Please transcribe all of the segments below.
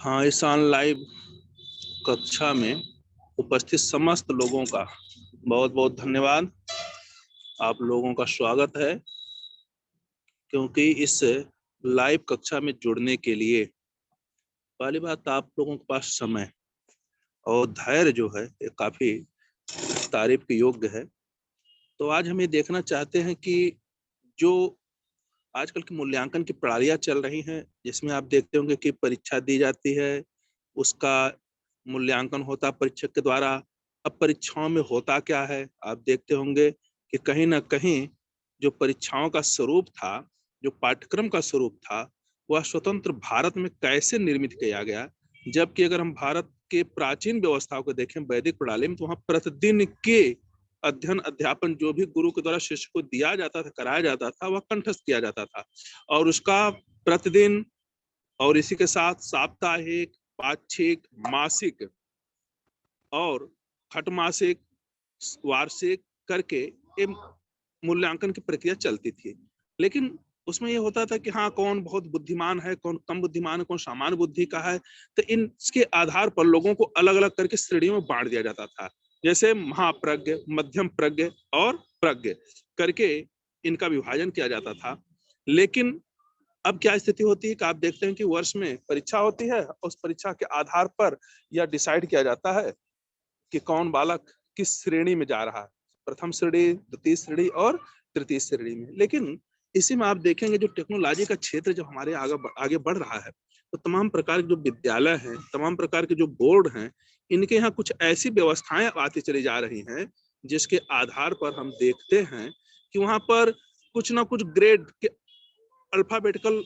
हाँ, इस ऑनलाइन कक्षा में उपस्थित समस्त लोगों का बहुत बहुत धन्यवाद। आप लोगों का स्वागत है, क्योंकि इस लाइव कक्षा में जुड़ने के लिए पहली बात आप लोगों के पास समय और धैर्य जो है ये काफी तारीफ के योग्य है। तो आज हम ये देखना चाहते हैं कि जो आजकल की मूल्यांकन की प्रणालियां चल रही हैं, जिसमें आप देखते होंगे कि परीक्षा दी जाती है, उसका मूल्यांकन होता है परीक्षक के द्वारा। अब परीक्षाओं में होता क्या है, आप देखते होंगे कि कहीं ना कहीं जो परीक्षाओं का स्वरूप था, जो पाठ्यक्रम का स्वरूप था, वह स्वतंत्र भारत में कैसे निर्मित किया गया। जबकि अगर हम भारत के प्राचीन व्यवस्थाओं को देखें, वैदिक प्रणाली में, तो वहां प्रतिदिन के अध्ययन अध्यापन जो भी गुरु के द्वारा शिष्य को दिया जाता था, कराया जाता था, वह कंठस्थ किया जाता था। और उसका प्रतिदिन और इसी के साथ साप्ताहिक, पाक्षिक, मासिक और खटमासिक, वार्षिक करके ये मूल्यांकन की प्रक्रिया चलती थी। लेकिन उसमें ये होता था कि हाँ, कौन बहुत बुद्धिमान है, कौन कम बुद्धिमान है, कौन सामान्य बुद्धि का है, तो इसके आधार पर लोगों को अलग अलग करके श्रेणियों में बांट दिया जाता था। जैसे महाप्रज्ञ, मध्यम प्रज्ञ और प्रज्ञ करके इनका विभाजन किया जाता था। लेकिन अब क्या स्थिति होती है कि आप देखते हैं कि वर्ष में परीक्षा होती है, उस परीक्षा के आधार पर यह डिसाइड किया जाता है कि कौन बालक किस श्रेणी में जा रहा है, प्रथम श्रेणी, द्वितीय श्रेणी और तृतीय श्रेणी में। लेकिन इसी में आप देखेंगे जो टेक्नोलॉजी का क्षेत्र जो हमारे आगे बढ़ रहा है, तो तमाम प्रकार के जो विद्यालय हैं, तमाम प्रकार के जो बोर्ड हैं, इनके यहाँ कुछ ऐसी व्यवस्थाएं आती चली जा रही हैं, जिसके आधार पर हम देखते हैं कि वहां पर कुछ ना कुछ ग्रेड के अल्फाबेटिकल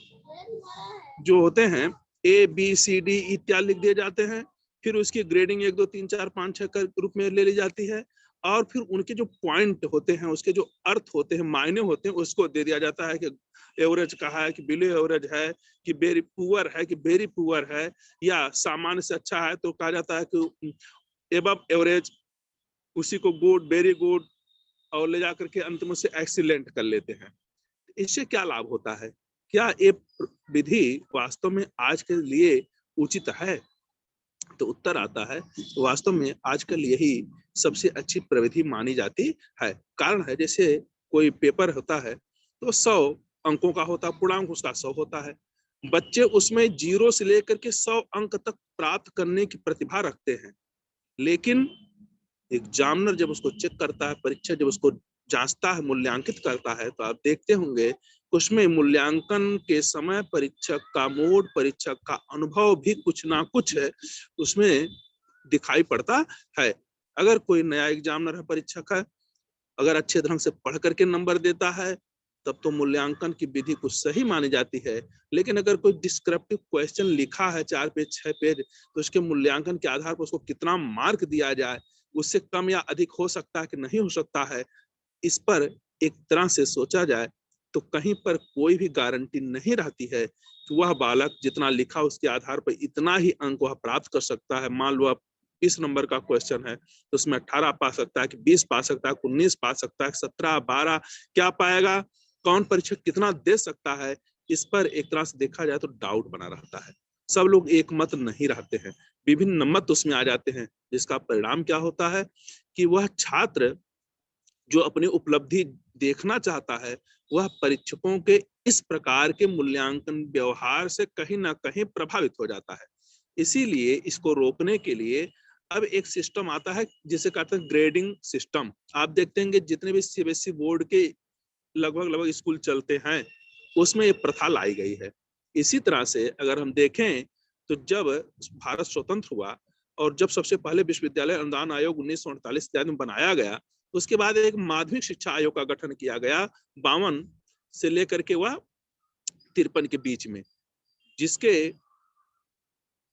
जो होते हैं, ए बी सी डी इत्यादि लिख दिए जाते हैं। फिर उसकी ग्रेडिंग 1 2 3 4 5 6 के रूप में ले ली जाती है। और फिर उनके जो पॉइंट होते हैं, उसके जो अर्थ होते हैं, मायने होते हैं, उसको दे दिया जाता है कि एवरेज कहा है कि बिलो एवरेज है, कि वेरी पुअर है, कि वेरी पुअर है, या सामान्य से अच्छा है तो कहा जाता है कि एबव एवरेज, उसी को गुड, वेरी गुड, और ले जाकर के अंत में से एक्सीलेंट कर लेते हैं। इससे क्या लाभ होता है? क्या ये विधि वास्तव में आज के लिए उचित है? तो उत्तर आता है, वास्तव में आजकल यही सबसे अच्छी प्रविधि मानी जाती है। कारण है, जैसे कोई पेपर होता है तो 100 अंकों का होता है, पूर्णांक उसका 100 होता है। बच्चे उसमें 0 से लेकर के 100 अंक तक प्राप्त करने की प्रतिभा रखते हैं। लेकिन एग्जामिनर जब उसको चेक करता है, परीक्षक जब उसको जांचता है, मूल्यांकित करता है, तो आप देखते होंगे उसमें मूल्यांकन के समय परीक्षक का मूड, परीक्षक का अनुभव भी कुछ ना कुछ है उसमें दिखाई पड़ता है। अगर कोई नया एग्जामिनर है, परीक्षक है, अगर अच्छे ढंग से पढ़ करके नंबर देता है, तब तो मूल्यांकन की विधि कुछ सही मानी जाती है। लेकिन अगर कोई डिस्क्रिप्टिव क्वेश्चन लिखा है 4 पेज 6 पेज, तो उसके मूल्यांकन के आधार पर उसको कितना मार्क दिया जाए, उससे कम या अधिक हो सकता है कि नहीं हो सकता है, इस पर एक तरह से सोचा जाए तो कहीं पर कोई भी गारंटी नहीं रहती है कि वह बालक जितना लिखा उसके आधार पर इतना ही अंक वह प्राप्त कर सकता है। मान लो 20 नंबर का क्वेश्चन है तो उसमें 18 पा सकता है कि 20 पा सकता है, 19 पा सकता है, 17 12 क्या पाएगा, कौन परीक्षक कितना दे सकता है, इस पर एक तरह से देखा जाए तो डाउट बना रहता है। सब लोग एक मत नहीं रहते हैं, विभिन्न मत उसमें आ जाते हैं, जिसका परिणाम क्या होता है कि वह छात्र जो अपनी उपलब्धि देखना चाहता है, वह परीक्षकों के इस प्रकार के मूल्यांकन व्यवहार से कहीं ना कहीं प्रभावित हो जाता है। इसीलिए इसको रोकने के लिए अब एक सिस्टम आता है जिसे कहते हैं ग्रेडिंग सिस्टम। आप देखते हैं जितने भी सीबीएसई बोर्ड के लगभग लगभग स्कूल चलते हैं, उसमें ये प्रथा लाई गई है। इसी तरह से अगर हम देखें तो जब भारत स्वतंत्र हुआ और जब सबसे पहले विश्वविद्यालय अनुदान आयोग 1948 में बनाया गया, उसके बाद एक माध्यमिक शिक्षा आयोग का गठन किया गया 52 से लेकर के वह 53 के बीच में, जिसके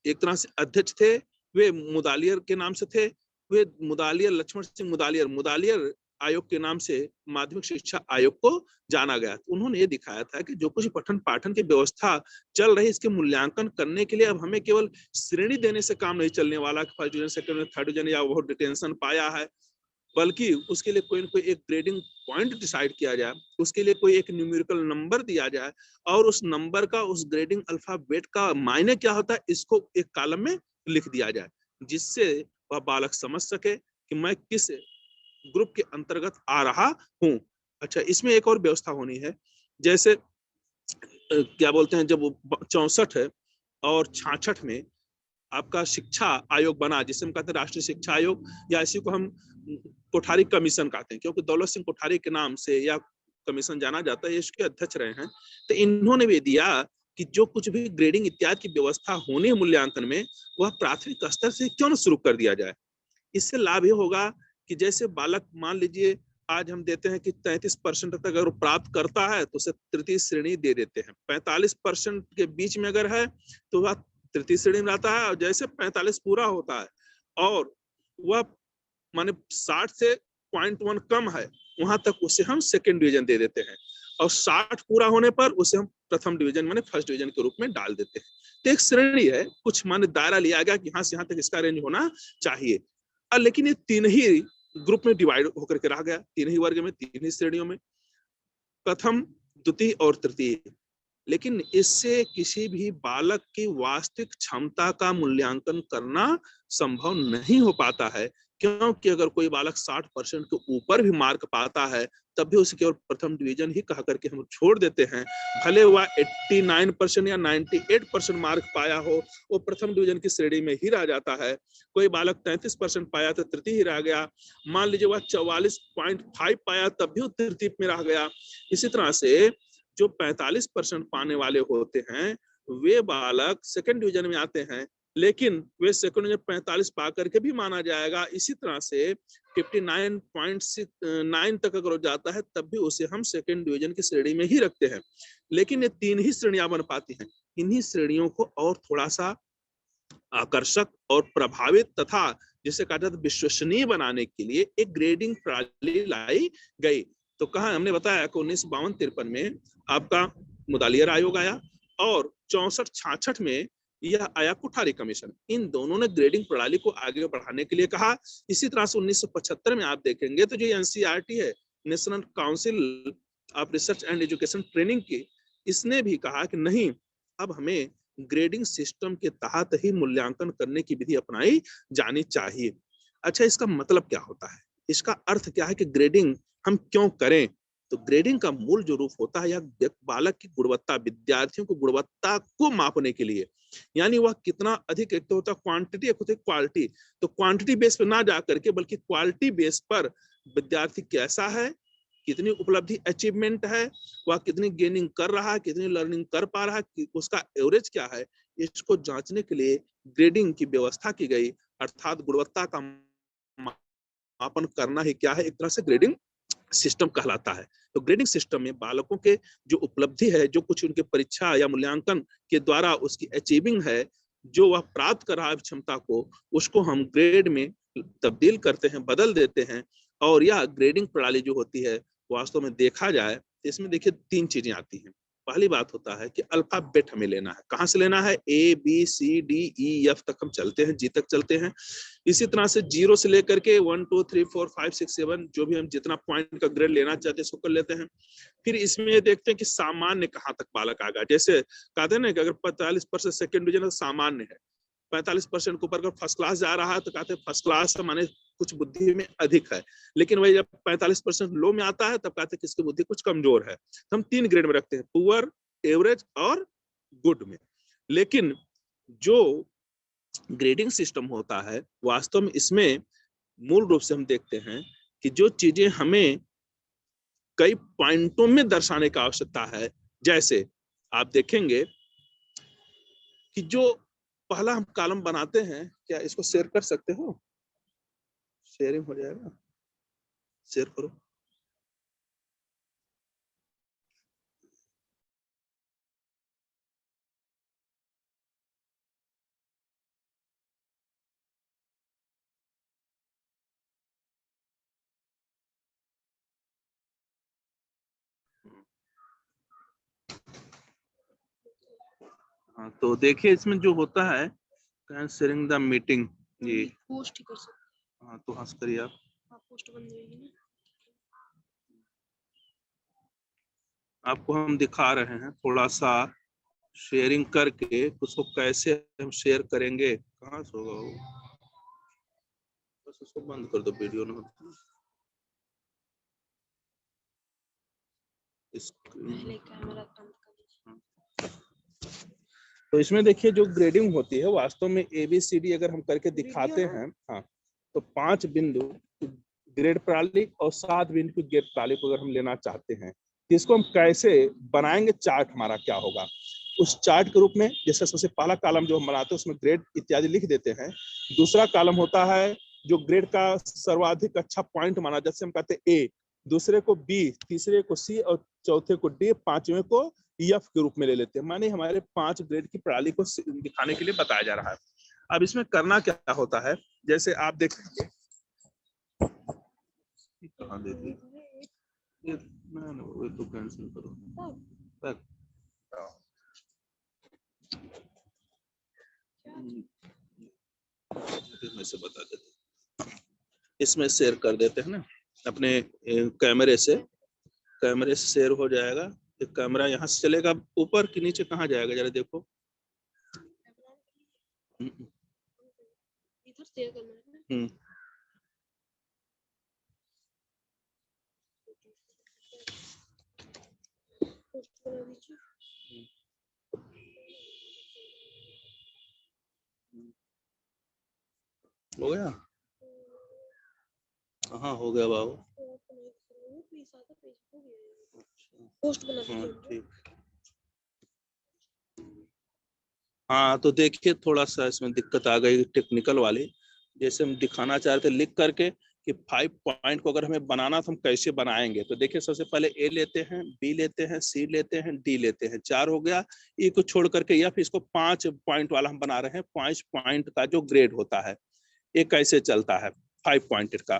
एक तरह से अध्यक्ष थे वे मुदालियर के नाम से थे। वे मुदालियर, लक्ष्मण सिंह मुदालियर, मुदालियर आयोग के नाम से माध्यमिक शिक्षा आयोग को जाना गया। उन्होंने ये दिखाया था कि जो कुछ पठन पाठन की व्यवस्था चल रही, इसके मूल्यांकन करने के लिए अब हमें केवल श्रेणी देने से काम नहीं चलने वाला कि first division, second division, third division या वो डिटेंशन पाया है, बल्कि उसके लिए कोई ना कोई एक ग्रेडिंग पॉइंट डिसाइड किया जाए, उसके लिए कोई एक न्यूमेरिकल नंबर दिया जाए और उस नंबर का, उस ग्रेडिंग अल्फाबेट का मायने क्या होता है इसको एक कॉलम में लिख दिया जाए, जिससे वह बालक समझ सके कि मैं किस ग्रुप के अंतर्गत आ रहा हूँ। अच्छा, इसमें एक और व्यवस्था होनी है, जैसे क्या बोलते हैं, जब 64 है और 66 में आपका शिक्षा आयोग बना, जिसे हम कहते हैं राष्ट्रीय शिक्षा आयोग, या इसी को हम कोठारी कमीशन कहते हैं, क्योंकि दौलत सिंह कोठारी के नाम से या कमीशन जाना जाता है, इसके अध्यक्ष रहे हैं। तो इन्होंने भी दिया कि जो कुछ भी ग्रेडिंग इत्यादि की व्यवस्था होनी है मूल्यांकन में, वह प्राथमिक स्तर से क्यों न शुरू कर दिया जाए। इससे लाभ ये होगा कि जैसे बालक, मान लीजिए आज हम देते हैं कि 33% तक अगर प्राप्त करता है तो उसे तृतीय श्रेणी दे देते हैं, 45% के बीच में अगर है तो वह तृतीय श्रेणी में आता है, और जैसे 45 पूरा होता है और वह माने 60 से 0.1 कम है, वहां तक उसे हम सेकेंड डिवीजन दे देते हैं, और 60 पूरा होने पर उसे हम प्रथम डिवीजन माने फर्स्ट डिवीजन के रूप में डाल देते हैं। तो एक श्रेणी है, कुछ माने दायरा लिया गया कि यहाँ से यहाँ तक इसका रेंज होना चाहिए। लेकिन ये तीन ही ग्रुप में डिवाइड होकर के रह गया, तीन ही वर्ग में, तीन ही श्रेणियों में, प्रथम, द्वितीय और तृतीय। लेकिन इससे किसी भी बालक की वास्तविक क्षमता का मूल्यांकन करना संभव नहीं हो पाता है, क्योंकि अगर कोई बालक 60% के ऊपर भी मार्क पाता है तब भी उसे केवल प्रथम डिवीजन ही कह करके हम छोड़ देते हैं। भले वह 89% या 98% मार्क पाया हो, वो प्रथम डिवीजन की श्रेणी में ही रह जाता है। कोई बालक 33% पाया तो तृतीय ही रह गया, मान लीजिए वह 44.5 पाया तब भी वो तृतीय में रह गया। इसी तरह से जो 45% पाने वाले होते हैं वे बालक सेकंड डिवीजन में आते हैं, लेकिन वे सेकंड डिवीजन 45 पा करके भी माना जाएगा। इसी तरह से 59.9 तक अगर जाता है तब भी उसे हम सेकंड डिवीजन की श्रेणी में ही रखते हैं। लेकिन ये तीन ही श्रेणियां बन पाती हैं। इन्हीं श्रेणियों को और थोड़ा सा आकर्षक और प्रभावित तथा जिसे कहा जाता है विश्वसनीय बनाने के लिए एक ग्रेडिंग प्रणाली लाई गई। तो कहा, हमने बताया कि 1952-53 में आपका मुदालियर आयोग आया और 64-66 में यह आया कोठारी कमीशन। इन दोनों ने ग्रेडिंग प्रणाली को आगे बढ़ाने के लिए कहा। इसी तरह से 1975 में आप देखेंगे तो जो एनसीईआरटी है, national council of research and education training की, इसने भी कहा कि नहीं, अब हमें ग्रेडिंग सिस्टम के तहत ही मूल्यांकन करने की विधि अपनाई जानी चाहिए। अच्छा, इसका मतलब क्या होता है, इसका अर्थ क्या है कि ग्रेडिंग हम क्यों करें? तो ग्रेडिंग का मूल जो रूप होता है, यह बालक की गुणवत्ता, विद्यार्थियों की गुणवत्ता को मापने के लिए, यानी वह कितना अधिक, एक तो होता है क्वांटिटी, एक होती है क्वालिटी। तो क्वांटिटी बेस पर ना जा करके बल्कि क्वालिटी बेस पर विद्यार्थी कैसा है, कितनी उपलब्धि अचीवमेंट है, वह कितनी गेनिंग कर रहा है, कितनी लर्निंग कर पा रहा है, उसका एवरेज क्या है, इसको जांचने के लिए ग्रेडिंग की व्यवस्था की गई। अर्थात गुणवत्ता का मापन करना ही क्या है, एक तरह से ग्रेडिंग सिस्टम कहलाता है। तो ग्रेडिंग सिस्टम में बालकों के जो उपलब्धि है, जो कुछ उनके परीक्षा या मूल्यांकन के द्वारा उसकी अचीविंग है, जो वह प्राप्त कर रहा है क्षमता को, उसको हम ग्रेड में तब्दील करते हैं, बदल देते हैं। और यह ग्रेडिंग प्रणाली जो होती है, वास्तव में देखा जाए तो इसमें देखिए तीन चीजें आती हैं। पहली बात होता है कि अल्फाबेट हमें लेना है। कहाँ से लेना है? A B C D E F तक हम चलते हैं, जी तक चलते हैं। इसी तरह से 0 से लेकर के 1 2 3 4 5 6 7 जो भी हम जितना पॉइंट का ग्रेड लेना चाहते हैं उसको कर लेते हैं। फिर इसमें देखते हैं कि सामान्य कहाँ तक बालक आ गया। जैसे कहते हैं ना कि अगर 45% सेकेंड डिवीजन सामान्य है, 45% के ऊपर अगर फर्स्ट क्लास जा रहा है तो कहते हैं फर्स्ट क्लास माने कुछ बुद्धि में अधिक है। लेकिन वही जब 45% लो में आता है तब कहते हैं कि इसकी बुद्धि कुछ कमजोर है। तो हम 3 ग्रेड में रखते हैं, पुअर, एवरेज और गुड में। लेकिन जो ग्रेडिंग सिस्टम होता है, वास्तव में इसमें मूल रूप से हम देखते हैं कि जो चीजें हमें कई पॉइंटों में दर्शाने की आवश्यकता है, जैसे आप देखेंगे कि जो पहला हम कॉलम बनाते हैं, क्या इसको शेयर कर सकते हो? शेयरिंग हो जाएगा, शेयर करो। हाँ, तो देखिए इसमें जो होता है, शेयरिंग द मीटिंग, जी होस्ट कर सकते हैं। हाँ, तो हंस करिए आप। आपको हम दिखा रहे हैं थोड़ा सा शेयरिंग करके, उसको कैसे हम शेयर करेंगे। कहाँ से होगा वो, बस उसको बंद कर दो, वीडियो ना तो इसमें देखिए जो ग्रेडिंग होती है वास्तव में ABCD अगर हम करके दिखाते हैं, हाँ, तो 5 बिंदु ग्रेड प्रणाली और 7 बिंदु की ग्रेड प्रणाली को अगर हम लेना चाहते हैं तो इसको हम कैसे बनाएंगे, चार्ट हमारा क्या होगा। उस चार्ट के रूप में जैसे सबसे पहला कॉलम जो हम बनाते हैं उसमें ग्रेड इत्यादि लिख देते हैं। दूसरा कॉलम होता है जो ग्रेड का सर्वाधिक अच्छा पॉइंट माना, जैसे हम कहते हैं A, दूसरे को B, तीसरे को C और चौथे को D, पांचवें को F के रूप में ले लेते हैं। माने हमारे 5 ग्रेड की प्रणाली को दिखाने के लिए बताया जा रहा है। अब इसमें करना क्या होता है, जैसे आप देखेंगे कहाँ दे दी ये, वो तो कैंसिल करो, इसमें से बता देते, इसमें शेयर कर देते हैं ना अपने कैमरे से शेयर हो जाएगा। कैमरा यहाँ से चलेगा ऊपर कि नीचे, कहाँ जाएगा जरा देखो। इधर शेयर करना है। हो गया, हाँ हो गया बाबू, पोस्ट बना, ठीक। हाँ तो देखिए थोड़ा सा इसमें दिक्कत आ गई टेक्निकल वाली। जैसे हम दिखाना चाह रहे थे लिख करके कि 5 पॉइंट को अगर हमें बनाना तो हम कैसे बनाएंगे। तो देखिए सबसे पहले A लेते हैं, B लेते हैं, C लेते हैं, D लेते हैं, 4 हो गया। E को छोड़ करके या फिर इसको 5 पॉइंट वाला हम बना रहे हैं। 5 पॉइंट का जो ग्रेड होता है ये कैसे चलता है 5 पॉइंट का।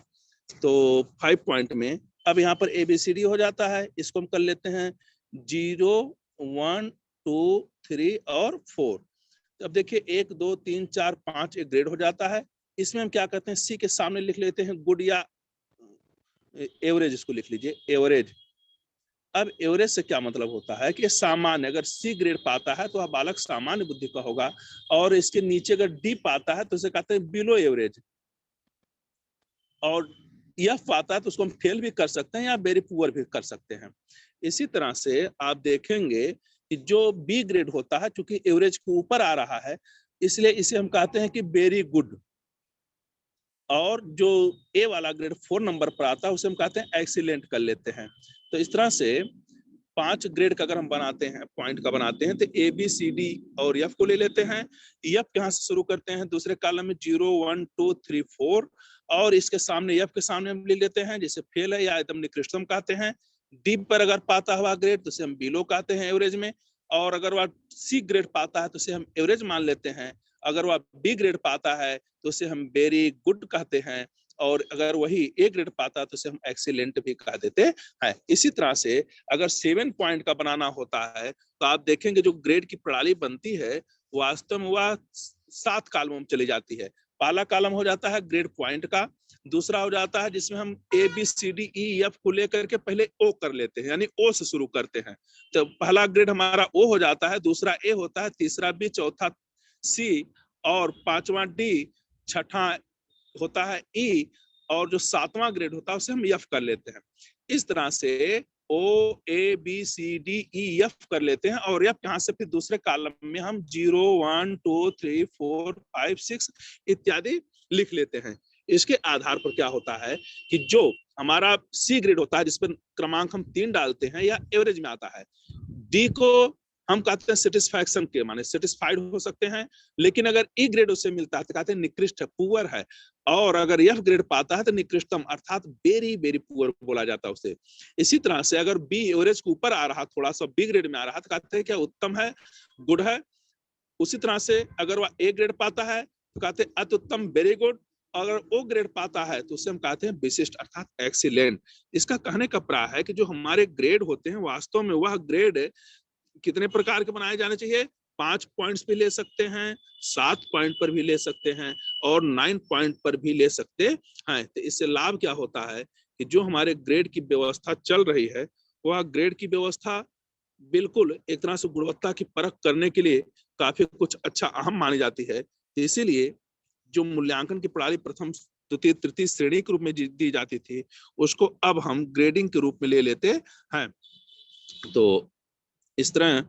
तो 5 पॉइंट में अब यहाँ पर ABCD हो जाता है। इसको हम कर लेते हैं 0, 1, 2, 3 और 4। अब देखिए 1, 2, 3, 4, 5 एक ग्रेड हो जाता है। इसमें हम क्या करते हैं, C के सामने लिख लेते हैं गुड या एवरेज, इसको लिख लीजिए एवरेज। अब एवरेज से क्या मतलब होता है कि सामान्य, अगर C ग्रेड पाता है तो वह बालक सामान्य बुद्धि का होगा, और इसके नीचे अगर D पाता है तो उसे कहते हैं बिलो एवरेज, और F पाता है तो उसको हम फेल भी कर सकते हैं या वेरी पुअर भी कर सकते हैं। इसी तरह से आप देखेंगे कि जो B ग्रेड होता है, चूंकि एवरेज के ऊपर आ रहा है इसलिए इसे हम कहते हैं कि वेरी गुड, और जो A वाला ग्रेड 4 नंबर पर आता है उसे हम कहते हैं एक्सीलेंट कर लेते हैं। तो इस तरह से 5 ग्रेड का अगर हम बनाते हैं, पॉइंट का बनाते हैं, तो ABCD और F को ले लेते हैं। F कहाँ से शुरू करते हैं, दूसरे कॉलम में 0, 1, 2, 3, 4, और इसके सामने F के सामने हम ले लेते हैं, जैसे फेल है या एकदम निकृष्टतम कहते हैं। D पर अगर पाता हुआ ग्रेड तो उसे हम बिलो कहते हैं एवरेज में, और अगर वह C ग्रेड पाता है तो उसे हम एवरेज मान लेते हैं। अगर वह B ग्रेड पाता है तो उसे हम वेरी गुड कहते हैं, और अगर वही A ग्रेड पाता है तो उसे हम एक्सीलेंट भी कह देते हैं। इसी तरह से अगर 7 पॉइंट का बनाना होता है तो आप देखेंगे जो ग्रेड की प्रणाली बनती है वास्तव में वह 7 कॉलमों में चली जाती है। पहला कॉलम हो जाता है ग्रेड पॉइंट का, दूसरा हो जाता है जिसमें हम ABCDEF को लेकर के पहले O कर लेते हैं, यानी O से शुरू करते हैं। तो पहला ग्रेड हमारा O हो जाता है, दूसरा A होता है, तीसरा B, चौथा C और पांचवा D, छठा होता है E, और जो 7वां ग्रेड होता है उसे हम F कर लेते हैं। इस तरह से OABCDEF कर लेते हैं, और F यहाँ से फिर दूसरे कॉलम में हम 0, 1, 2, 3, 4, 5, 6 इत्यादि लिख लेते हैं। इसके आधार पर क्या होता है कि जो हमारा C ग्रेड होता है जिस पर क्रमांक हम 3 डालते हैं या एवरेज में आता है, D को हम कहते हैं सेटिस्फैक्शन के माने सेटिस्फाइड हो सकते हैं, लेकिन अगर E ग्रेड उसे मिलता है तो कहते हैं निकृष्ट है, पुअर है, और अगर F ग्रेड पाता है तो निकृष्टतम अर्थात वेरी वेरी पुअर बोला जाता है उसे। इसी तरह से अगर B एवरेज के ऊपर आ रहा, थोड़ा सा B ग्रेड में आ रहा तो कहते हैं क्या उत्तम है, गुड है। उसी तरह से अगर वह A ग्रेड पाता है तो कहते हैं अति उत्तम, वेरी गुड। अगर O ग्रेड पाता है तो उसे हम कहते हैं विशिष्ट अर्थात एक्सीलेंट। इसका कहने का प्राय है कि जो हमारे ग्रेड होते हैं वास्तव में वह ग्रेड कितने प्रकार के बनाए जाने चाहिए, 5 पॉइंट्स भी ले सकते हैं, 7 पॉइंट पर भी ले सकते हैं और 9 पॉइंट पर भी ले सकते हैं। तो इससे लाभ क्या होता है कि जो हमारे ग्रेड की व्यवस्था चल रही है, वह ग्रेड की व्यवस्था बिल्कुल एक तरह से गुणवत्ता की परख करने के लिए काफी कुछ अच्छा अहम मानी जाती है। तो इसीलिए जो मूल्यांकन की प्रणाली प्रथम, द्वितीय, तृतीय श्रेणी के रूप में दी जाती थी, उसको अब हम ग्रेडिंग के रूप में ले लेते हैं। तो इस तरह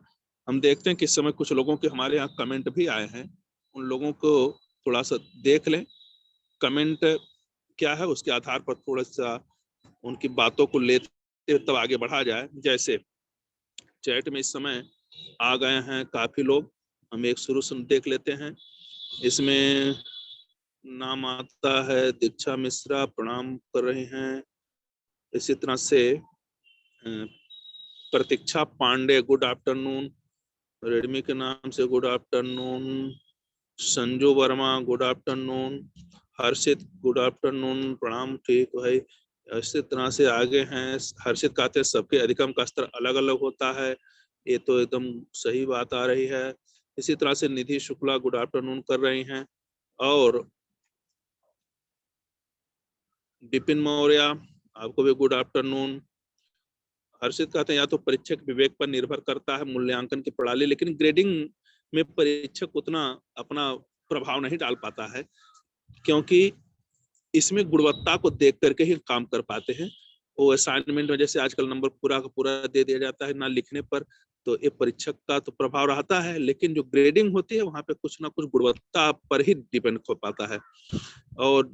हम देखते हैं कि इस समय कुछ लोगों के हमारे यहाँ कमेंट भी आए हैं, उन लोगों को थोड़ा सा देख लें कमेंट क्या है, उसके आधार पर थोड़ा सा उनकी बातों को लेते तब आगे बढ़ा जाए। जैसे चैट में इस समय आ गए हैं काफी लोग, हम एक शुरू से देख लेते हैं। इसमें नाम आता है दीक्षा मिश्रा, प्रणाम कर रहे हैं। इसी तरह से Pratiksha Pandey, good afternoon. Redmi के नाम से good afternoon. Sanju Verma, good afternoon. Harshit, good afternoon, प्रणाम। ठीक भाई, इसी तरह से आगे हैं। हर्षित कहते हैं सबके अधिगम का स्तर अलग अलग होता है, ये तो एकदम सही बात आ रही है। इसी तरह से निधि शुक्ला गुड आफ्टरनून कर रही हैं। और विपिन मौर्य, आपको भी गुड आफ्टरनून। हर्षित कहते हैं या तो परीक्षक विवेक पर निर्भर करता है मूल्यांकन की प्रणाली, लेकिन ग्रेडिंग में परीक्षक उतना अपना प्रभाव नहीं डाल पाता है, क्योंकि इसमें गुणवत्ता को देख करके ही काम कर पाते हैं। वो असाइनमेंट में जैसे आजकल नंबर पूरा का पूरा दे दिया जाता है ना लिखने पर, तो ये परीक्षक का तो प्रभाव रहता है, लेकिन जो ग्रेडिंग होती है वहां पे कुछ ना कुछ गुणवत्ता पर ही डिपेंड हो पाता है। और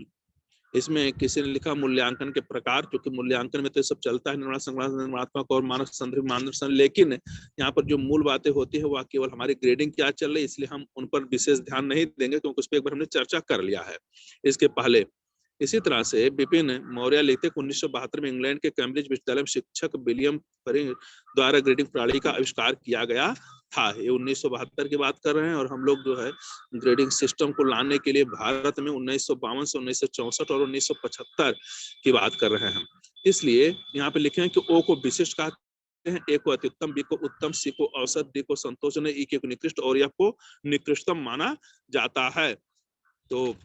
इसमें किसी ने लिखा मूल्यांकन के प्रकार, क्योंकि मूल्यांकन में तो सब चलता है, निर्माण, संग्रह, निर्माणात्मक और मानक संदर्भ मानदर्शन, लेकिन यहाँ पर जो मूल बातें होती है वह केवल हमारी ग्रेडिंग क्या चल रही है, इसलिए हम उन पर विशेष ध्यान नहीं देंगे, क्योंकि उस पर एक बार हमने चर्चा कर लिया है इसके पहले। इसी तरह से विपिन मौर्य लिखते 1972 में इंग्लैंड के कैम्ब्रिज विश्वविद्यालय में शिक्षक विलियम फरिंग द्वारा ग्रेडिंग प्रणाली का आविष्कार किया गया था। ये 1972 की बात कर रहे हैं, और हम लोग जो है ग्रेडिंग सिस्टम को लाने के लिए भारत में 1952 से 1964 और 1975 की बात कर रहे हैं। इसलिए यहाँ पे लिखे हैं कि ओ को विशिष्ट कहते हैं, ए को अत्युत्तम, बी को उत्तम, सी को औसत, डी को संतोषजनक, ई को निकृष्ट और एफ को निकृष्टतम माना जाता है। तो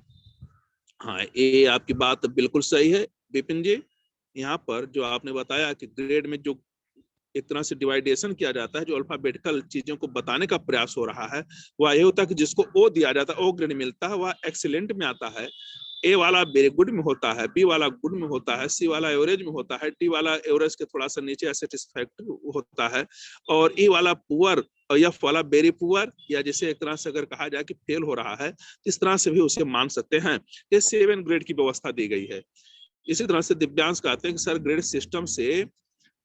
हाँ, ये आपकी बात बिल्कुल सही है विपिन जी। यहाँ पर जो आपने बताया कि ग्रेड में जो एक तरह से डिवाइडेशन किया जाता है, जो अल्फाबेटिकल चीजों को बताने का प्रयास हो रहा है, वह ये होता है कि जिसको ओ दिया जाता है, ओ ग्रेड मिलता है, वह एक्सीलेंट में आता है। ए वाला वेरी गुड में होता है, बी वाला गुड में होता है, सी वाला एवरेज में होता है, डी वाला एवरेज के थोड़ा सा नीचे सेटिस्फैक्टरी होता है, और ई वाला पुअर और एफ वाला वेरी पुअर, या जैसे एक तरह से अगर कहा जाए कि फेल हो रहा है, इस तरह से भी उसे मान सकते हैं। ये 7 ग्रेड की व्यवस्था दी गई है। इसी तरह से दिव्यांश कहते हैं कि सर ग्रेड सिस्टम से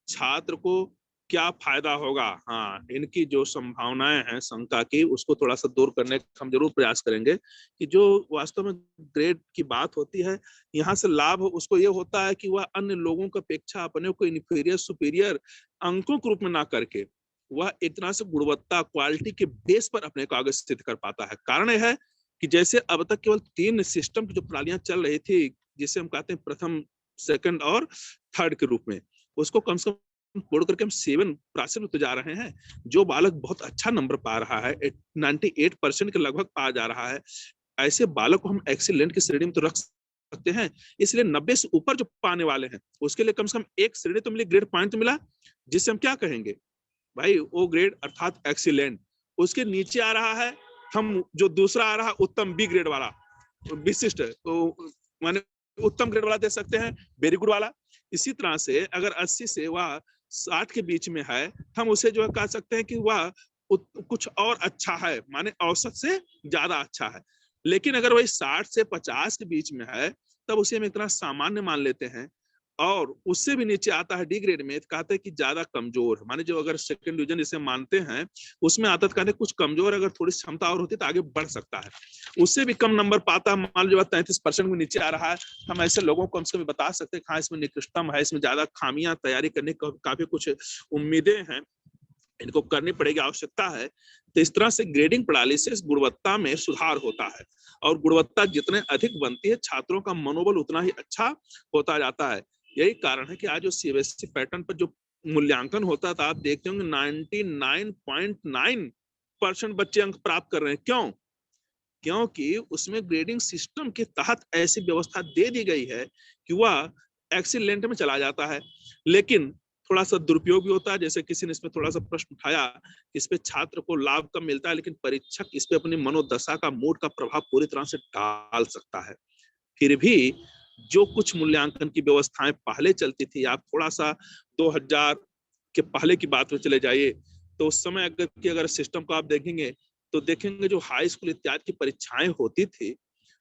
छात्र को क्या फायदा होगा। हाँ, इनकी जो संभावनाएं हैं शंका की, उसको थोड़ा सा दूर करने का हम जरूर प्रयास करेंगे कि जो वास्तव में ग्रेड की बात होती है, यहाँ से लाभ उसको ये होता है कि वह अन्य लोगों की अपेक्षा अपने को इन्फीरियर सुपीरियर अंकों के रूप में ना करके वह एक तरह से गुणवत्ता क्वालिटी के बेस पर अपने को आगे सिद्ध कर पाता है। कारण यह है कि जैसे अब तक केवल 3 सिस्टम की जो प्रणालियां चल रही थी, जिसे हम कहते हैं प्रथम, सेकंड और थर्ड के रूप में, उसको कम से कम छोड़ करके हम 7 प्राचीन में जा रहे हैं। जो बालक बहुत अच्छा नंबर पा रहा है, 98% के लगभग पा जा रहा है, ऐसे बालक को हम एक्सीलेंट की श्रेणी में तो रख सकते हैं। इसलिए 90 से ऊपर जो पाने वाले हैं, उसके लिए कम से कम एक श्रेणी तो मिली, ग्रेड पॉइंट तो मिला, जिससे हम क्या कहेंगे भाई वो ग्रेड अर्थात एक्सीलेंट। उसके नीचे आ रहा है हम जो दूसरा आ रहा है उत्तम, बी ग्रेड वाला विशिष्ट, तो माने उत्तम ग्रेड वाला दे सकते हैं, वेरी गुड वाला। इसी तरह से अगर 80 से वह 60 के बीच में है, हम उसे जो है कह सकते हैं कि वह कुछ और अच्छा है, माने औसत से ज्यादा अच्छा है। लेकिन अगर वही 60 से 50 के बीच में है, तब उसे हम इतना सामान्य मान लेते हैं। और उससे भी नीचे आता है डी ग्रेड में, तो कहते हैं कि ज्यादा कमजोर है, माने जो अगर सेकंड डिवीजन जिसे मानते हैं उसमें आता है, कहते हैं कुछ कमजोर, अगर थोड़ी क्षमता और होती तो आगे बढ़ सकता है। उससे भी कम नंबर पाता है, मान लो 33% में नीचे आ रहा है, हम ऐसे लोगों को कम से कम बता सकते हैं हाँ इसमें निकृष्टतम है, इसमें ज्यादा खामियां, तैयारी करने की काफी कुछ उम्मीदें हैं, इनको करनी पड़ेगी, आवश्यकता है। तो इस तरह से ग्रेडिंग प्रणाली से गुणवत्ता में सुधार होता है, और गुणवत्ता जितने अधिक बनती है, छात्रों का मनोबल उतना ही अच्छा होता जाता है। यही कारण है कि आज जो सीबीएसई पैटर्न पर जो मूल्यांकन होता था, आप देखते होंगे 99.9 परसेंट बच्चे अंक प्राप्त कर रहे हैं। क्यों? क्योंकि उसमें ग्रेडिंग सिस्टम के तहत ऐसी व्यवस्था दे दी गई है कि वह एक्सीलेंट में चला जाता है। लेकिन थोड़ा सा दुरुपयोग भी होता है, जैसे किसी ने इसमें थोड़ा सा प्रश्न उठाया कि इस पे छात्र को लाभ कम मिलता है, लेकिन परीक्षक इस पे अपनी मनोदशा का, मूड का प्रभाव पूरी तरह से डाल सकता है। फिर भी जो कुछ मूल्यांकन की व्यवस्थाएं पहले चलती थी, आप थोड़ा सा 2000 के पहले की बात में चले जाइए, तो उस समय अगर सिस्टम को आप देखेंगे तो देखेंगे जो हाई स्कूल इत्यादि की परीक्षाएं होती थी,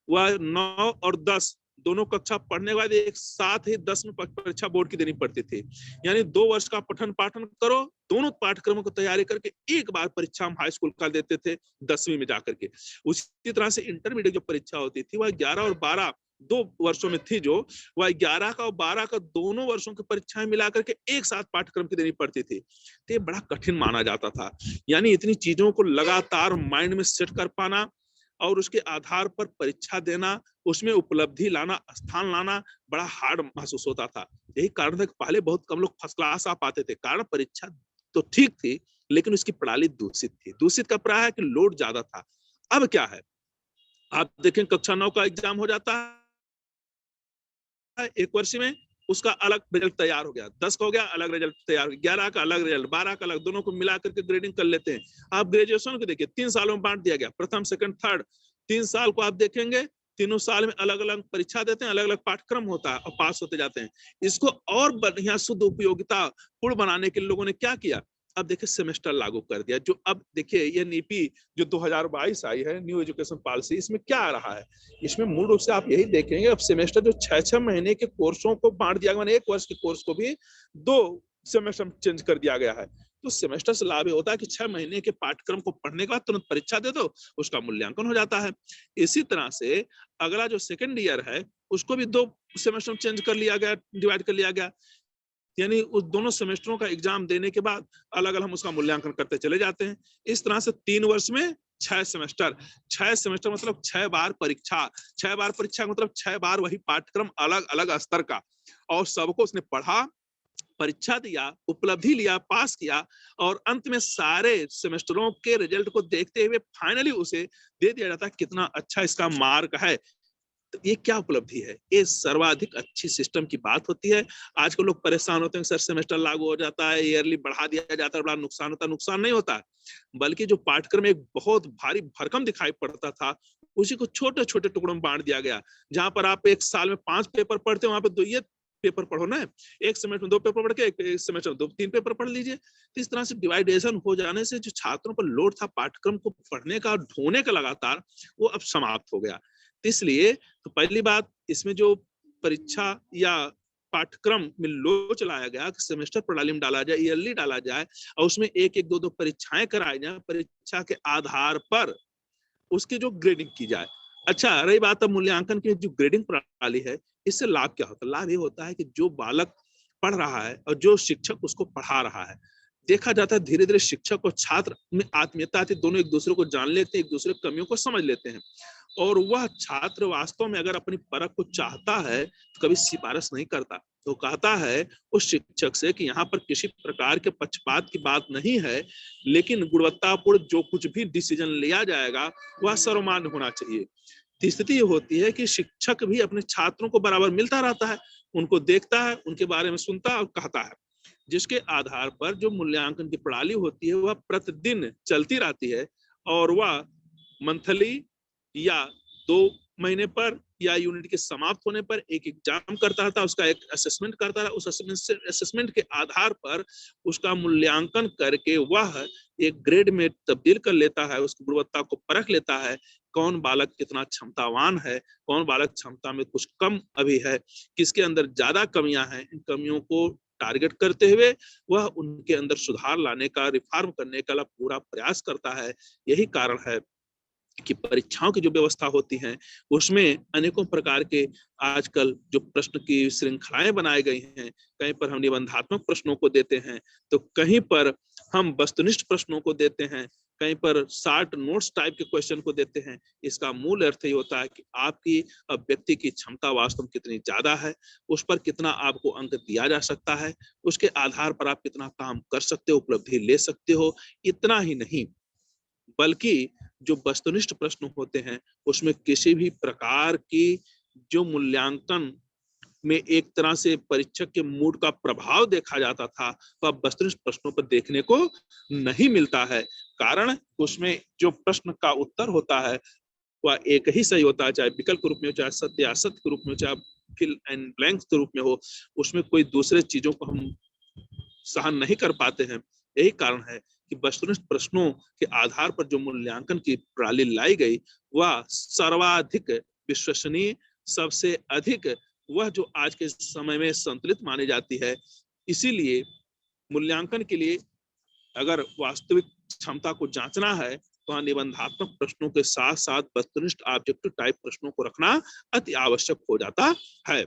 वह 9 और 10 दोनों कक्षा पढ़ने के बाद एक साथ ही 10 में परीक्षा बोर्ड की देनी पड़ती थी। यानी 2 वर्ष का पठन पाठन करो, दोनों पाठ्यक्रमों की तैयारी करके एक बार परीक्षा हम हाई स्कूल का देते थे 10वीं में जाकर के। उसी तरह से इंटरमीडिएट जो परीक्षा होती थी वह 11 और 12 2 वर्षों में थी, जो वह 11 का और 12 का दोनों वर्षों की परीक्षाएं मिलाकर के एक साथ पाठ्यक्रम की देनी पड़ती थी। तो ये बड़ा कठिन माना जाता था। यानी इतनी चीजों को लगातार माइंड में सेट कर पाना और उसके आधार पर परीक्षा देना, उसमें उपलब्धि लाना, स्थान लाना बड़ा हार्ड महसूस होता था। यही कारण था कि पहले बहुत कम लोग फर्स्ट क्लास आ पाते थे, कारण परीक्षा तो ठीक थी लेकिन उसकी प्रणाली दूषित थी। दूषित का प्राय है कि लोड ज्यादा था। अब क्या है, आप देखें कक्षा 9 का एग्जाम हो जाता है एक वर्ष में, उसका अलग रिजल्ट तैयार हो गया, 10 का हो गया अलग रिजल्ट तैयार हो गया, 11 का अलग रिजल्ट, 12 का अलग, दोनों को मिला करके ग्रेडिंग कर लेते हैं। आप ग्रेजुएशन को देखिए 3 सालों में बांट दिया गया, प्रथम सेकंड थर्ड, 3 साल को आप देखेंगे, तीनों साल में अलग अलग परीक्षा देते हैं, अलग अलग पाठ्यक्रम होता है और पास होते जाते हैं। इसको और बढ़िया शुद्ध उपयोगिता पूर्ण बनाने के लिए लोगों ने क्या किया, अब देखिए सेमेस्टर लागू कर दिया। जो अब देखिए ये नीति जो 2022 आई है, न्यू एजुकेशन पॉलिसी, इसमें क्या आ रहा है, इसमें मूल रूप से आप यही देखेंगे अब सेमेस्टर जो 6-6 महीने के कोर्सों को बांट दिया गया, एक वर्ष के कोर्स को भी 2 सेमेस्टर में चेंज कर दिया गया है। तो सेमेस्टर से लाभ होता है कि 6 महीने के पाठ्यक्रम को पढ़ने के बाद तुरंत परीक्षा दे दो, उसका मूल्यांकन हो जाता है। इसी तरह से अगला जो सेकंड ईयर है उसको भी 2 सेमेस्टर में चेंज कर लिया गया, डिवाइड कर लिया गया। यानी उस दोनों सेमेस्टरों का एग्जाम देने के बाद अलग अलग हम उसका मूल्यांकन करते चले जाते हैं। इस तरह से 3 वर्ष में 6 सेमेस्टर, 6 सेमेस्टर मतलब 6 बार परीक्षा, 6 बार परीक्षा मतलब 6 बार वही पाठ्यक्रम अलग अलग स्तर का, और सबको उसने पढ़ा, परीक्षा दिया, उपलब्धि लिया, पास किया, और अंत में सारे सेमेस्टरों के रिजल्ट को देखते हुए फाइनली उसे दे दिया जाता है कितना अच्छा इसका मार्क है। तो ये क्या उपलब्धि है, ये सर्वाधिक अच्छी सिस्टम की बात होती है। आज के लोग परेशान होते हैं सर सेमेस्टर लागू हो जाता है, ईयरली बढ़ा दिया जाता है, बड़ा नुकसान होता है। नुकसान नहीं होता है, बल्कि जो पाठ्यक्रम एक बहुत भारी भरकम दिखाई पड़ता था उसी को छोटे छोटे टुकड़ों में बांट दिया गया। जहां पर आप एक साल में 5 पेपर पढ़ते हो, वहां पर 2 ये पेपर पढ़ो ना, एक सेमेस्टर में 2 पेपर पढ़ के एक सेमेस्टर में 2-3 पेपर पढ़ लीजिए। तो इस तरह से डिवाइडेशन हो जाने से जो छात्रों पर लोड था पाठ्यक्रम को पढ़ने का और ढोने का लगातार, वो अब समाप्त हो गया। इसलिए तो पहली बात, इसमें जो परीक्षा या पाठ्यक्रम में लोच लाया गया कि सेमेस्टर प्रणाली में डाला जाए, ईयरली डाला जाए, और उसमें 1-1, 2-2 परीक्षाएं कराई जाए, परीक्षा के आधार पर उसकी जो ग्रेडिंग की जाए। अच्छा, रही बात अब मूल्यांकन की जो ग्रेडिंग प्रणाली है, इससे लाभ क्या होता है? लाभ ये होता है कि जो बालक पढ़ रहा है और जो शिक्षक उसको पढ़ा रहा है, देखा जाता है धीरे धीरे शिक्षक और छात्र में आत्मीयता आती, दोनों एक दूसरे को जान लेते हैं, एक दूसरे की कमियों को समझ लेते हैं। और वह छात्र वास्तव में अगर अपनी परख को चाहता है तो कभी सिफारिश नहीं करता, तो कहता है उस शिक्षक से कि यहाँ पर किसी प्रकार के पक्षपात की बात नहीं है, लेकिन गुणवत्तापूर्ण जो कुछ भी डिसीजन लिया जाएगा वह सर्वमान्य होना चाहिए। स्थिति ये होती है कि शिक्षक भी अपने छात्रों को बराबर मिलता रहता है, उनको देखता है, उनके बारे में सुनता और कहता है, जिसके आधार पर जो मूल्यांकन की प्रणाली होती है वह प्रतिदिन चलती रहती है, और वह मंथली या 2 महीने पर या यूनिट के समाप्त होने पर एक एग्जाम करता था, उसका एक असेसमेंट करता रहा, उस असेसमेंट के आधार पर उसका मूल्यांकन करके वह एक ग्रेड में तब्दील कर लेता है, उसकी गुणवत्ता को परख लेता है, कौन बालक कितना क्षमतावान है, कौन बालक क्षमता में कुछ कम अभी है, किसके अंदर ज्यादा कमियां हैं। इन कमियों को टारगेट करते हुए वह उनके अंदर सुधार लाने का, रिफॉर्म करने का पूरा प्रयास करता है। यही कारण है कि परीक्षाओं की जो व्यवस्था होती है उसमें अनेकों प्रकार के आजकल जो प्रश्न की श्रृंखलाएं बनाई गई हैं, कहीं पर हम निबंधात्मक प्रश्नों को देते हैं, तो कहीं पर हम वस्तुनिष्ठ प्रश्नों को देते हैं, कहीं पर शॉर्ट नोट्स टाइप के क्वेश्चन को देते हैं। इसका मूल अर्थ ये होता है कि आपकी व्यक्ति की क्षमता वास्तव में कितनी ज्यादा है, उस पर कितना आपको अंक दिया जा सकता है, उसके आधार पर आप कितना काम कर सकते हो, उपलब्धि ले सकते हो। इतना ही नहीं, बल्कि जो वस्तुनिष्ठ प्रश्न होते हैं उसमें किसी भी प्रकार की जो मूल्यांकन में एक तरह से परीक्षक के मूड का प्रभाव देखा जाता था वह वस्तुनिष्ठ प्रश्नों पर देखने को नहीं मिलता है। कारण उसमें जो प्रश्न का उत्तर होता है वह एक ही सही होता है, चाहे विकल्प रूप में हो, चाहे सत्य या असत्य के रूप में हो, चाहे फिल एंड ब्लैंक्स के रूप में हो। उसमें कोई दूसरे चीजों को हम सहन नहीं कर पाते हैं। यही कारण है कि वस्तुनिष्ठ प्रश्नों के आधार पर जो मूल्यांकन की प्रणाली लाई गई वह सर्वाधिक विश्वसनीय, सबसे अधिक वह जो आज के समय में संतुलित मानी जाती है। इसीलिए मूल्यांकन के लिए अगर वास्तविक क्षमता को जांचना है तो निबंधात्मक प्रश्नों के साथ साथ वस्तुनिष्ठ ऑब्जेक्टिव टाइप प्रश्नों को रखना अति आवश्यक हो जाता है।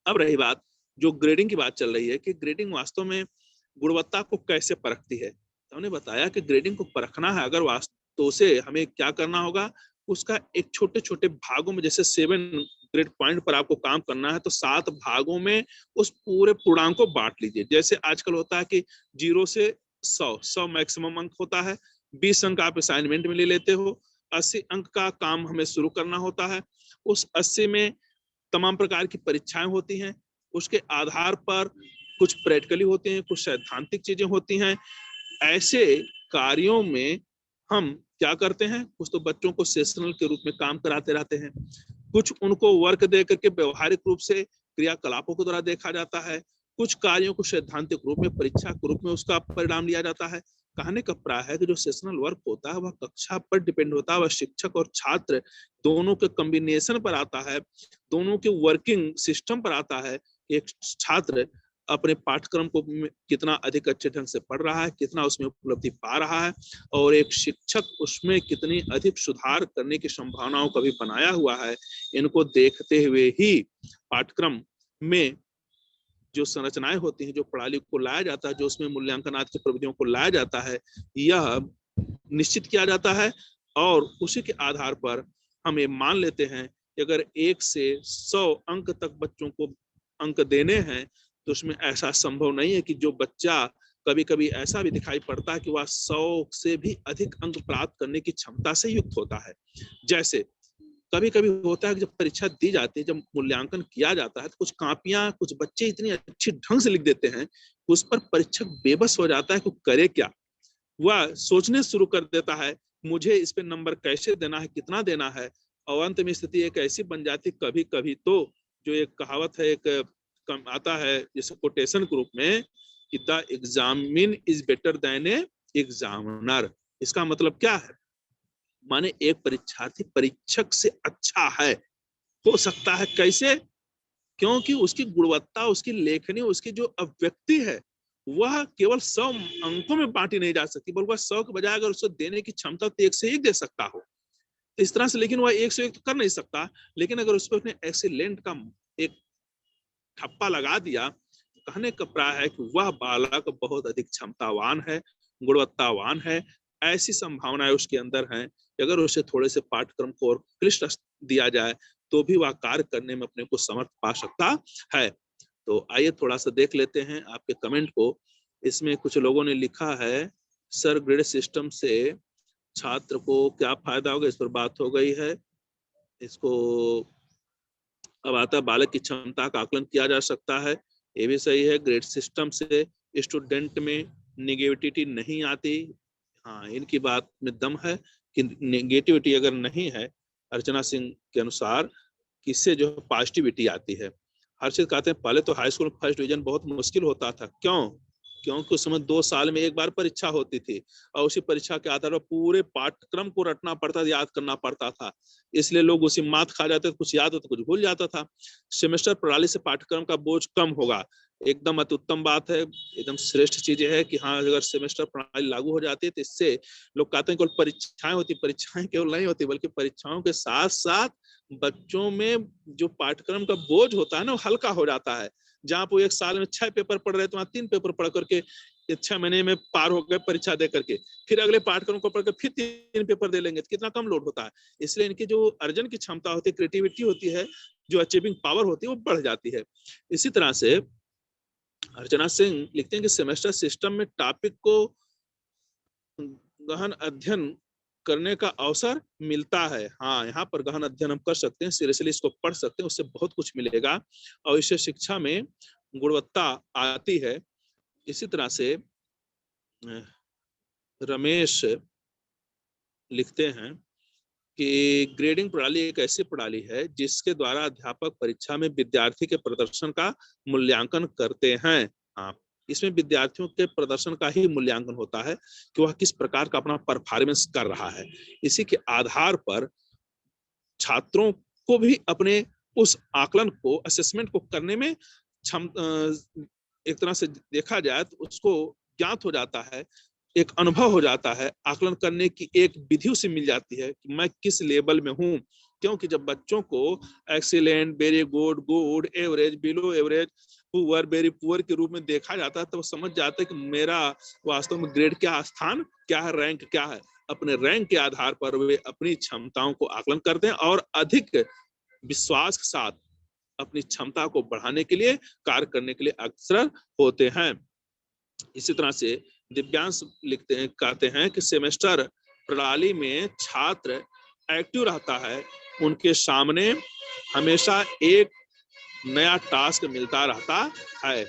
अब रही बात जो ग्रेडिंग की बात चल रही है कि ग्रेडिंग वास्तव में गुणवत्ता को कैसे परखती है। तो हमने बताया कि ग्रेडिंग को परखना है अगर वास्तव से हमें क्या करना होगा, उसका एक छोटे छोटे भागों में, जैसे 7 ग्रेड पॉइंट पर आपको काम करना है तो 7 भागों में उस पूरे पूर्णांक को बांट लीजिए। जैसे आजकल होता है कि 0 से 100 मैक्सिमम अंक होता है, 20 अंक आप असाइनमेंट में ले लेते हो, 80 अंक का काम हमें शुरू करना होता है। उस 80 में तमाम प्रकार की परीक्षाएं होती हैं, उसके आधार पर कुछ प्रैक्टिकली होते हैं, कुछ सैद्धांतिक चीजें होती हैं। ऐसे कार्यों में हम क्या करते हैं, कुछ तो बच्चों को सेशनल के रूप में काम कराते रहते हैं, कुछ उनको वर्क दे करके व्यवहारिक रूप से क्रियाकलापों के द्वारा देखा जाता है, कुछ कार्यों को सैद्धांतिक रूप में परीक्षा के रूप में उसका परिणाम लिया जाता है। कहने का प्राय है कि जो सेशनल वर्क होता है वह कक्षा पर डिपेंड होता है, वह शिक्षक और छात्र दोनों के कॉम्बिनेशन पर आता है, दोनों के वर्किंग सिस्टम पर आता है। एक छात्र अपने पाठ्यक्रम को कितना अधिक अच्छे ढंग से पढ़ रहा है, कितना उसमें उपलब्धि पा रहा है, और एक शिक्षक उसमें कितनी अधिक सुधार करने की संभावनाओं का भी बनाया हुआ है। इनको देखते हुए ही पाठ्यक्रम में जो संरचनाएं होती हैं, जो प्रणाली को लाया जाता है, जो उसमें मूल्यांकन आदि की प्रविधियों को लाया जाता है, यह निश्चित किया जाता है। और उसी के आधार पर हम ये मान लेते हैं कि अगर 1 से 100 अंक तक बच्चों को अंक देने हैं तो उसमें ऐसा संभव नहीं है कि जो बच्चा, कभी कभी ऐसा भी दिखाई पड़ता है कि वह 100 से भी अधिक अंक प्राप्त करने की क्षमता से युक्त होता है। जैसे कभी कभी होता है कि जब परीक्षा दी जाती है, जब मूल्यांकन किया जाता है तो कुछ कापियां कुछ बच्चे इतनी अच्छी ढंग से लिख देते हैं, उस पर परीक्षक बेबस हो जाता है कि करे क्या। वह सोचने शुरू कर देता है मुझे इस पे नंबर कैसे देना है, कितना देना है, और अंत में स्थिति एक ऐसी बन जाती कभी कभी तो, जो एक कहावत है, एक आता है जैसे कोटेशन के रूप में कि the examine is better than A examiner. इसका मतलब क्या है, माने एक परीक्षार्थी परीक्षक से अच्छा है, हो सकता है कैसे, क्योंकि उसकी गुणवत्ता, उसकी लेखनी, उसकी जो अभिव्यक्ति है वह केवल 100 अंकों में बांटी नहीं जा सकती, बल्कि वह 100 के बजाय अगर उसको देने की क्षमता तो 1 से 1 दे सकता हो इस तरह से, लेकिन वह 1 से 1 तो कर नहीं सकता। लेकिन अगर उस पर उसने एक्सीलेंट का एक ठप्पा लगा दिया तो कहने का प्राय है कि वह बालक बहुत अधिक क्षमतावान है, गुणवत्तावान है। ऐसी संभावनाएं उसके अंदर हैं कि अगर उसे थोड़े से पाठ्यक्रम को और क्लिष्ट दिया जाए तो भी वह कार्य करने में अपने को समर्थ पा सकता है। तो आइए थोड़ा सा देख लेते हैं आपके कमेंट को। इसमें कुछ लोगों ने लिखा है सर ग्रेड सिस्टम से छात्र को क्या फायदा होगा, इस पर बात हो गई है। इसको अब आता है बालक की क्षमता का आकलन किया जा सकता है, ये भी सही है। ग्रेड सिस्टम से स्टूडेंट में निगेटिविटी नहीं आती, हाँ इनकी बात में दम है कि निगेटिविटी अगर नहीं है अर्चना सिंह के अनुसार, किससे जो पॉजिटिविटी आती है। हर्षित कहते हैं पहले तो हाई स्कूल में फर्स्ट डिवीजन बहुत मुश्किल होता था, क्यों? क्योंकि उस समय 2 साल में एक बार परीक्षा होती थी और उसी परीक्षा के आधार पर पूरे पाठ्यक्रम को रटना पड़ता था, याद करना पड़ता था, इसलिए लोग उसी मात खा जाते थे, कुछ याद होता कुछ भूल जाता था। सेमेस्टर प्रणाली से पाठ्यक्रम का बोझ कम होगा, एकदम अति उत्तम बात है, एकदम श्रेष्ठ चीज है कि हाँ अगर सेमेस्टर प्रणाली लागू हो जाती है तो इससे लोग कहते हैं केवल परीक्षाएं होती, परीक्षाएं केवल नहीं होती बल्कि परीक्षाओं के साथ साथ बच्चों में जो पाठ्यक्रम का बोझ होता है ना वो हल्का हो जाता है। जहाँ वो 1 साल में 6 पेपर पढ़ रहे तो वहाँ 3 पेपर पढ़ करके 6 महीने में पार हो गए परीक्षा दे करके, फिर अगले पाठ्यक्रम को पढ़ कर फिर 3 पेपर दे लेंगे तो कितना कम लोड होता है। इसलिए इनकी जो अर्जन की क्षमता होती है, क्रिएटिविटी होती है, जो अचीविंग पावर होती है वो बढ़ जाती है। इसी तरह से अर्चना सिंह लिखते हैं कि सेमेस्टर सिस्टम में टॉपिक को गहन अध्ययन करने का अवसर मिलता है। हाँ, यहाँ पर गहन अध्ययन हम कर सकते हैं, सीरियसली इसको पढ़ सकते हैं, उससे बहुत कुछ मिलेगा और इससे शिक्षा में गुणवत्ता आती है। इसी तरह से रमेश लिखते हैं कि ग्रेडिंग प्रणाली एक ऐसी प्रणाली है जिसके द्वारा अध्यापक परीक्षा में विद्यार्थी के प्रदर्शन का मूल्यांकन करते हैं। हाँ, इसमें विद्यार्थियों के प्रदर्शन का ही मूल्यांकन होता है कि वह किस प्रकार का अपना परफॉर्मेंस कर रहा है। इसी के आधार पर छात्रों को भी अपने उस आकलन को, असेसमेंट को करने में एक तरह से देखा जाए तो उसको ज्ञात हो जाता है, एक अनुभव हो जाता है, आकलन करने की एक विधि उसे मिल जाती है कि मैं किस लेवल में हूँ। क्योंकि जब बच्चों को excellent, very good, good, average, below average, poor, very poor के रूप में देखा जाता है तो वो समझ जाता है कि मेरा वास्तव में ग्रेड क्या, स्थान क्या है, रैंक क्या है। अपने रैंक के आधार पर वे अपनी क्षमताओं को आकलन करते हैं और अधिक विश्वास के साथ अपनी क्षमता को बढ़ाने के लिए, कार्य करने के लिए अग्रसर होते हैं। इसी तरह से दिव्यांश लिखते हैं, कहते हैं कि सेमेस्टर प्रणाली में छात्र एक्टिव रहता है, उनके सामने हमेशा एक नया टास्क मिलता रहता है।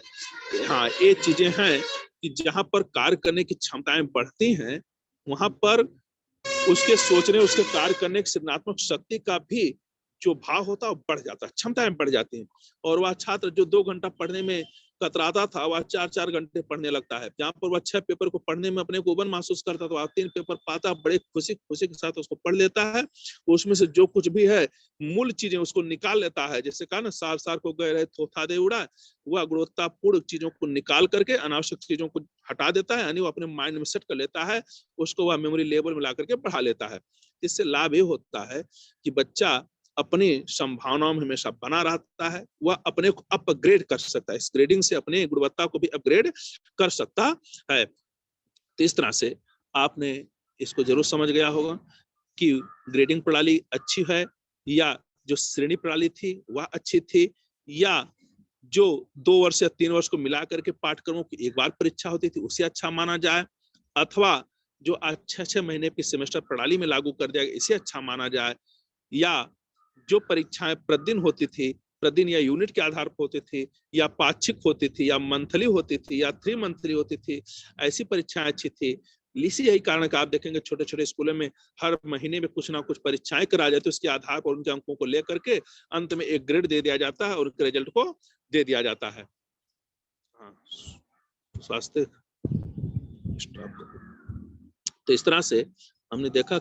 हाँ, ये चीजें हैं कि जहां पर कार्य करने की क्षमताएं बढ़ती हैं, वहां पर उसके सोचने, उसके कार्य करने की सृजनात्मक शक्ति का भी जो भाव होता है वो बढ़ जाता है, क्षमताएं बढ़ जाती हैं। और वह छात्र जो 2 घंटा पढ़ने में कतराता था, वह 4-4 घंटे पढ़ने लगता है। जहाँ पर वह 6 पेपर को पढ़ने में अपने को उबन महसूस करता था, वह 3 पेपर पाता, बड़े खुशी खुशी के साथ उसको पढ़ लेता है। उसमें से जो कुछ भी है मूल चीजें उसको निकाल लेता है। जैसे कहा ना, सार सार को गए रहे थोथा दे उड़ा, वह गुणवत्तापूर्ण चीजों को निकाल करके अनावश्यक चीजों को हटा देता है, यानी वो अपने माइंड में सेट कर लेता है, उसको वह मेमोरी लेवल में ला करके पढ़ा लेता है। इससे लाभ ये होता है कि बच्चा अपनी संभावनाओं में हमेशा बना रहता है, वह अपने को अपग्रेड कर सकता है, इस ग्रेडिंग से अपने गुणवत्ता को भी अपग्रेड कर सकता है। तो इस तरह से आपने इसको जरूर समझ गया होगा कि ग्रेडिंग प्रणाली अच्छी है या जो श्रेणी प्रणाली थी वह अच्छी थी, या जो 2 वर्ष या 3 वर्ष को मिला करके पाठ्यक्रमों की एक बार परीक्षा होती थी उसे अच्छा माना जाए, अथवा जो आज 6-6 महीने की सेमेस्टर प्रणाली में लागू कर दिया गया इसे अच्छा माना जाए, या जो परीक्षाएं प्रतिदिन होती थी, प्रतिदिन या यूनिट के आधार पर होती थी, या पाक्षिक होती थी, या मंथली होती थी, या 3 मंथली होती थी, ऐसी परीक्षाएं अच्छी थी। इसी यही कारण का आप देखेंगे छोटे छोटे स्कूलों में हर महीने में कुछ ना कुछ परीक्षाएं करा जाती है, उसके आधार पर उनके अंकों को लेकर के अंत में एक ग्रेड दे दिया जाता है और उनके रिजल्ट को दे दिया जाता है। हाँ, स्वास्थ्य। तो इस तरह से हमने देखा